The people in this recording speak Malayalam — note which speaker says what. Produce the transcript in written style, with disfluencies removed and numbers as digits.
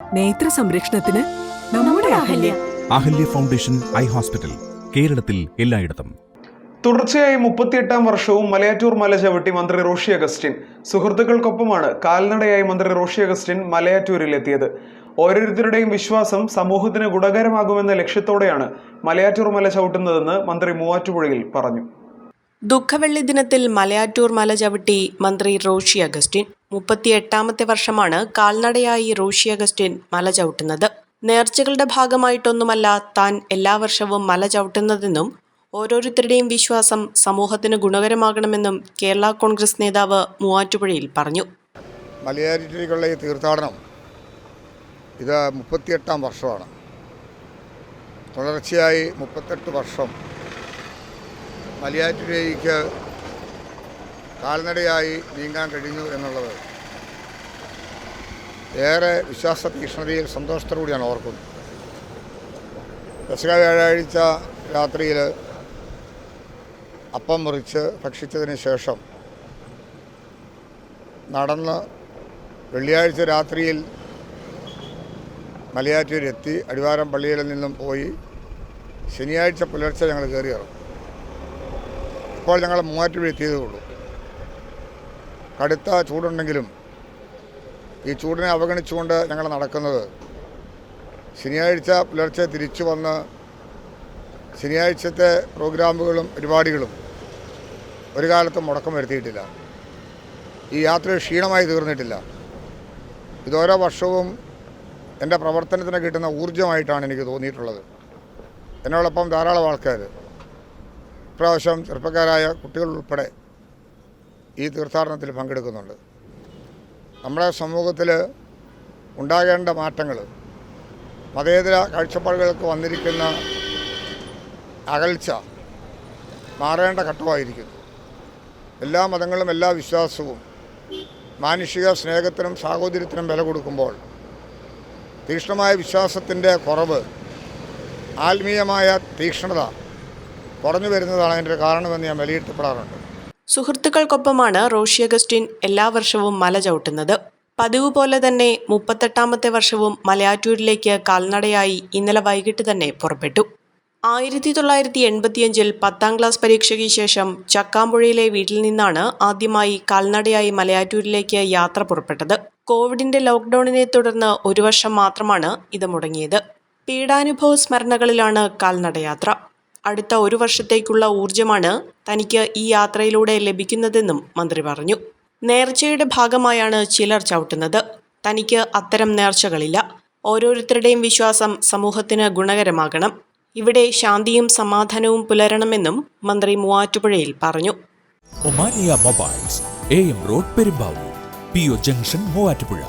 Speaker 1: നേത്ര സംരക്ഷണത്തിന് നമ്മുടെ Ahalya.
Speaker 2: Ahalya foundation eye hospital, കേരളത്തിൽ എല്ലായിടത്തും.
Speaker 3: തുടർച്ചയായി 38-ാം വർഷവും മലയാറ്റൂർ മല ചവിട്ടി മന്ത്രി റോഷി അഗസ്റ്റിൻ. സുഹൃത്തുക്കൾക്കൊപ്പമാണ് കാൽനടയായി മന്ത്രി റോഷി അഗസ്റ്റിൻ മലയാറ്റൂരിലെത്തിയത്. ഓരോരുത്തരുടെയും വിശ്വാസം സമൂഹത്തിന് ഗുണകരമാകുമെന്ന ലക്ഷ്യത്തോടെയാണ് മലയാറ്റൂർ മല ചവിട്ടുന്നതെന്ന് മന്ത്രി മൂവാറ്റുപുഴയിൽ പറഞ്ഞു.
Speaker 4: ദുഃഖവെള്ളി ദിനത്തിൽ മലയാറ്റൂർ മല ചവിട്ടി മന്ത്രി റോഷി അഗസ്റ്റിൻ. 38-ാമത്തെ വർഷമാണ് കാൽനടയായി റോഷി അഗസ്റ്റിൻ മല ചവിട്ടുന്നത്. നേർച്ചകളുടെ ഭാഗമായിട്ടൊന്നുമല്ല താൻ എല്ലാ വർഷവും മല ചവിട്ടുന്നതെന്നും ഓരോരുത്തരുടെയും വിശ്വാസം സമൂഹത്തിന് ഗുണകരമാകണമെന്നും കേരള കോൺഗ്രസ് നേതാവ് മൂവാറ്റുപുഴയിൽ പറഞ്ഞു.
Speaker 5: മലയാറ്റൂരിലേക്കുള്ള ഈ തീർത്ഥാടനം ഇത് 38-ാം വർഷമാണ്. തുടർച്ചയായി 38 വർഷം മലയാറ്റൂരിലേക്ക് കാൽനടയായി നീങ്ങാൻ കഴിഞ്ഞു എന്നുള്ളത് ഏറെ വിശ്വാസ തീക്ഷ്ണതയിൽ സന്തോഷത്തോടുകൂടിയാണ് ഓർക്കുന്നത്. പെസഹ വ്യാഴാഴ്ച രാത്രിയിൽ അപ്പം മുറിച്ച് ഭക്ഷിച്ചതിന് ശേഷം നടന്ന് വെള്ളിയാഴ്ച രാത്രിയിൽ മലയാറ്റൂരെത്തി അടിവാരം പള്ളിയിൽ നിന്നും പോയി ശനിയാഴ്ച പുലർച്ചെ ഞങ്ങൾ കയറിയിറങ്ങും. ഇപ്പോൾ ഞങ്ങൾ മൂവാറ്റുപുഴ എത്തിയതേ ഉള്ളൂ. കടുത്ത ചൂടുണ്ടെങ്കിലും ഈ ചൂടിനെ അവഗണിച്ചുകൊണ്ട് ഞങ്ങൾ നടക്കുന്നത് ശനിയാഴ്ച പുലർച്ചെ തിരിച്ചു വന്ന് ശനിയാഴ്ചത്തെ പ്രോഗ്രാമുകളും പരിപാടികളും ഒരു കാലത്തും മുടക്കം വരുത്തിയിട്ടില്ല. ഈ യാത്ര ക്ഷീണമായി തീർന്നിട്ടില്ല. ഇതോരോ വർഷവും എൻ്റെ പ്രവർത്തനത്തിന് കിട്ടുന്ന ഊർജ്ജമായിട്ടാണ് എനിക്ക് തോന്നിയിട്ടുള്ളത്. എന്നോടൊപ്പം ധാരാളം ആൾക്കാർ, ഇപ്രാവശ്യം ചെറുപ്പക്കാരായ കുട്ടികൾ ഉൾപ്പെടെ ഈ തീർത്ഥാടനത്തിൽ പങ്കെടുക്കുന്നുണ്ട്. നമ്മുടെ സമൂഹത്തിൽ ഉണ്ടാകേണ്ട മാറ്റങ്ങൾ, മതേതര കാഴ്ചപ്പാടുകൾക്ക് വന്നിരിക്കുന്ന അകൽച്ച മാറേണ്ട ഘട്ടമായിരിക്കുന്നു. എല്ലാ മതങ്ങളും എല്ലാ വിശ്വാസവും മാനുഷിക സ്നേഹത്തിനും സാഹോദര്യത്തിനും വില കൊടുക്കുമ്പോൾ തീക്ഷ്ണമായ വിശ്വാസത്തിൻ്റെ കുറവ്, ആത്മീയമായ തീക്ഷ്ണത കുറഞ്ഞു വരുന്നതാണ് അതിൻ്റെ കാരണമെന്ന് ഞാൻ വിലയിരുത്തപ്പെടാറുണ്ട്.
Speaker 4: സുഹൃത്തുക്കൾക്കൊപ്പമാണ് റോഷി അഗസ്റ്റിൻ എല്ലാ വർഷവും മല ചവിട്ടുന്നത്. പതിവ് പോലെ തന്നെ 38-ാമത്തെ വർഷവും മലയാറ്റൂരിലേക്ക് കാൽനടയായി ഇന്നലെ വൈകിട്ട് തന്നെ പുറപ്പെട്ടു. 1985-ൽ 10ാം ക്ലാസ് പരീക്ഷയ്ക്ക് ശേഷം ചക്കാമ്പുഴയിലെ വീട്ടിൽ നിന്നാണ് ആദ്യമായി കാൽനടയായി മലയാറ്റൂരിലേക്ക് യാത്ര പുറപ്പെട്ടത്. കോവിഡിന്റെ ലോക്ക്ഡൌണിനെ തുടർന്ന് ഒരു വർഷം മാത്രമാണ് ഇത് മുടങ്ങിയത്. പീഡാനുഭവ സ്മരണകളിലാണ് കാൽനടയാത്ര. അടുത്ത ഒരു വർഷത്തേക്കുള്ള ഊർജ്ജമാണ് തനിക്ക് ഈ യാത്രയിലൂടെ ലഭിക്കുന്നതെന്നും മന്ത്രി പറഞ്ഞു. നേർച്ചയുടെ ഭാഗമായാണ് ചിലർ ചവിട്ടുന്നത്. തനിക്ക് അത്തരം നേർച്ചകളില്ല. ഓരോരുത്തരുടെയും വിശ്വാസം സമൂഹത്തിന് ഗുണകരമാകണം. ഇവിടെ ശാന്തിയും സമാധാനവും പുലരണമെന്നും മന്ത്രി മൂവാറ്റുപുഴയിൽ പറഞ്ഞു.
Speaker 2: Omania mobiles, AM road, Perumbavoor, PO junction, Muvattupuzha.